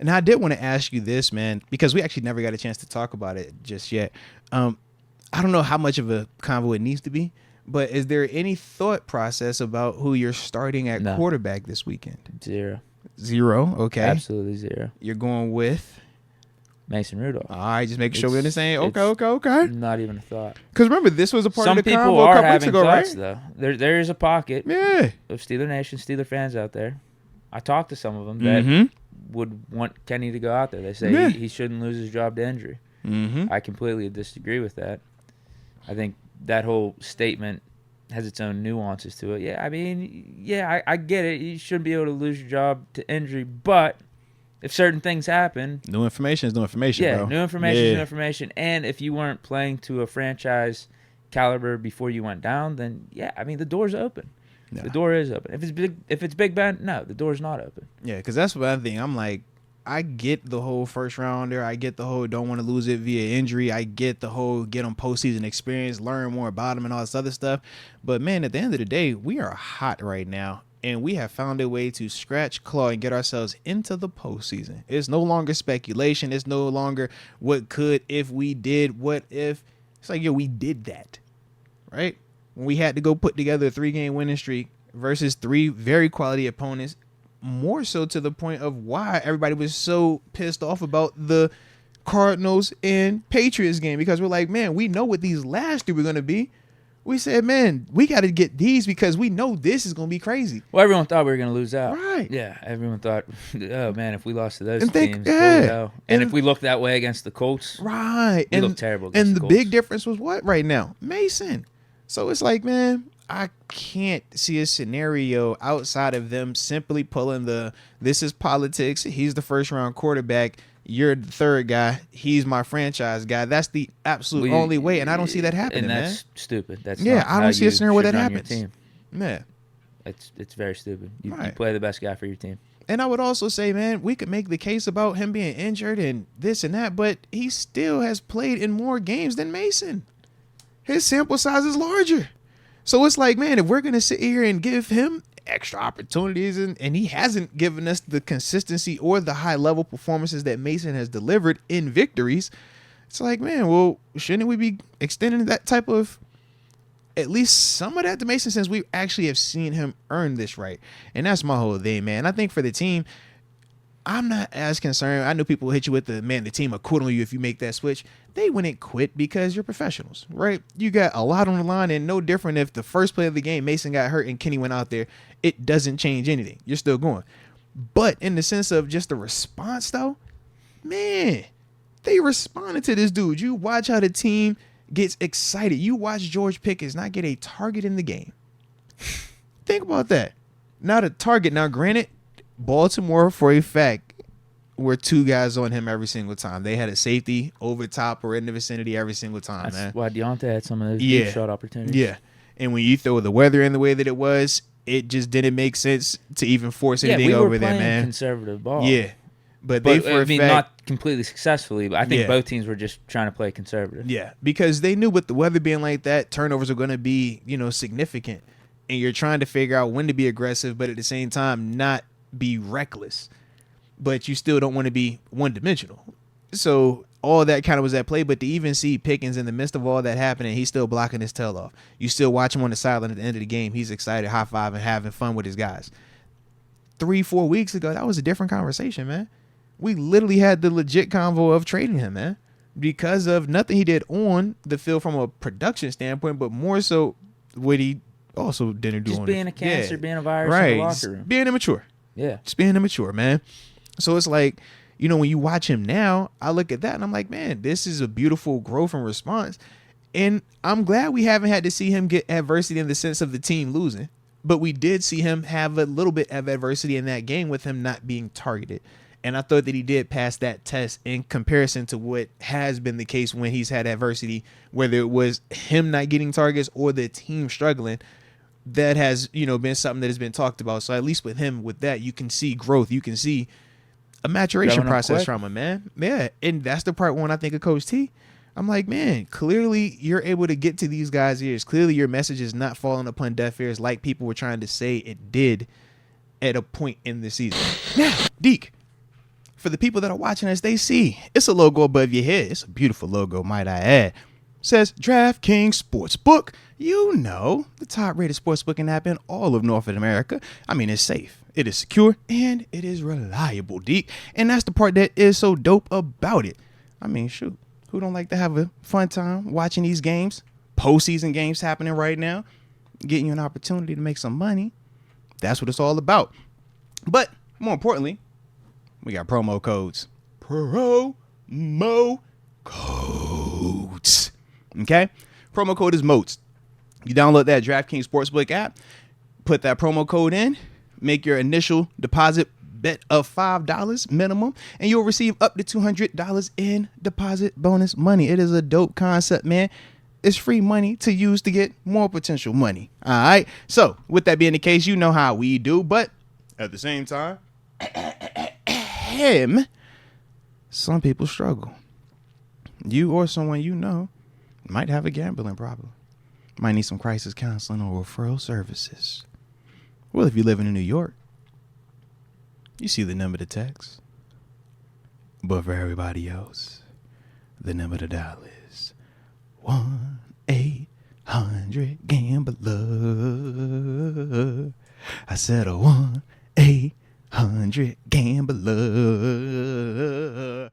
And I did want to ask you this, man, because we actually never got a chance to talk about it just yet. I don't know how much of a convo it needs to be, but is there any thought process about who you're starting at quarterback this weekend? Zero? Okay. Absolutely zero. You're going with? Mason Rudolph. All right, just making sure we're in the same. Okay. Not even a thought. Because remember, this was a part of the convo a couple weeks ago, right? Some people are having thoughts, though. There is a pocket of Steeler Nation, Steeler fans out there. I talked to some of them that would want Kenny to go out there. They say he shouldn't lose his job to injury. I completely disagree with that. I think that whole statement has its own nuances to it. Yeah, I mean, I get it. You shouldn't be able to lose your job to injury, but if certain things happen... New information is new information, bro. New information is new information. And if you weren't playing to a franchise caliber before you went down, then, I mean, the door's open. Yeah. The door is open. If it's Big Ben, no, the door's not open. Yeah, because that's one thing. I'm like, I get the whole first rounder. I get the whole don't want to lose it via injury. I get the whole get on postseason experience, learn more about him and all this other stuff. But, man, at the end of the day, we are hot right now. And we have found a way to scratch, claw, and get ourselves into the postseason. It's no longer speculation. It's no longer what could, if we did, what if. It's like, we did that, right? When we had to go put together a 3-game winning streak versus 3 very quality opponents, more so to the point of why everybody was so pissed off about the Cardinals and Patriots game. Because we're like, man, we know what these last 2 were going to be. We said, man, we got to get these because we know this is going to be crazy. Well, everyone thought we were going to lose out. Right. Yeah, everyone thought, oh, man, if we lost to those teams, and if we looked that way against the Colts, right, we looked terrible against and the Colts. Big difference was what right now? Mason. So it's like, man, I can't see a scenario outside of them simply pulling this is politics. He's the first-round quarterback. You're the third guy. He's my franchise guy. That's the absolute only way, and I don't see that happening, and that's man. Stupid. That's I don't see a scenario where that happens. Team. Yeah, it's very stupid. You play the best guy for your team. And I would also say, man, we could make the case about him being injured and this and that, but he still has played in more games than Mason. His sample size is larger. So it's like, man, if we're going to sit here and give him extra opportunities and he hasn't given us the consistency or the high level performances that Mason has delivered in victories, it's like, man, well, shouldn't we be extending that type of at least some of that to Mason since we actually have seen him earn this right? And that's my whole thing, man. I think for the team, I'm not as concerned. I know people will hit you with the team will quit on you if you make that switch. They wouldn't quit because you're professionals, right? You got a lot on the line, and no different if the first play of the game, Mason got hurt and Kenny went out there. It doesn't change anything. You're still going. But in the sense of just the response, though, man, they responded to this dude. You watch how the team gets excited. You watch George Pickett not get a target in the game. Think about that. Not a target. Now, granted, Baltimore, for a fact, were 2 guys on him every single time. They had a safety over top or in the vicinity every single time. That's man. Why Deontay had some of those deep shot opportunities. Yeah. And when you throw the weather in the way that it was, it just didn't make sense to even force anything over there, man. We were playing conservative ball. Yeah. But they, for a fact, not completely successfully, but I think both teams were just trying to play conservative. Yeah, because they knew with the weather being like that, turnovers are going to be, significant. And you're trying to figure out when to be aggressive, but at the same time, not be reckless. But you still don't want to be one-dimensional. So all that kind of was at play. But to even see Pickens in the midst of all that happening, he's still blocking his tail off. You still watch him on the sideline at the end of the game. He's excited, high-fiving, having fun with his guys. 3-4 weeks ago, that was a different conversation, man. We literally had the legit convo of trading him, man, because of nothing he did on the field from a production standpoint, but more so what he also didn't do just on being a cancer, being a virus right. in the locker room. Being immature. Yeah. Just being immature, man. So it's like, when you watch him now, I look at that and I'm like, man, this is a beautiful growth and response. And I'm glad we haven't had to see him get adversity in the sense of the team losing. But we did see him have a little bit of adversity in that game with him not being targeted. And I thought that he did pass that test in comparison to what has been the case when he's had adversity, whether it was him not getting targets or the team struggling. That has, been something that has been talked about. So at least with him, with that, you can see growth. You can see a maturation process from him, man. Yeah. And that's the part one I think of Coach T. I'm like, man, clearly you're able to get to these guys' ears. Clearly your message is not falling upon deaf ears like people were trying to say it did at a point in the season. Now, Deke, for the people that are watching us, they see it's a logo above your head. It's a beautiful logo, might I add. It says DraftKings Sportsbook. You know, the top-rated sportsbooking app in all of North America. I mean, it's safe, it is secure, and it is reliable, Deke. And that's the part that is so dope about it. I mean, shoot, who don't like to have a fun time watching these games? Postseason games happening right now, getting you an opportunity to make some money. That's what it's all about. But more importantly, we got promo codes. Promo codes. Okay? Promo code is MOATS. You download that DraftKings Sportsbook app, put that promo code in, make your initial deposit bet of $5 minimum, and you'll receive up to $200 in deposit bonus money. It is a dope concept, man. It's free money to use to get more potential money. All right? So, with that being the case, you know how we do, but at the same time, some people struggle. You or someone you know might have a gambling problem. Might need some crisis counseling or referral services. Well, if you live in New York, you see the number to text. But for everybody else, the number to dial is 1-800-GAMBLER. I said a 1-800-GAMBLER.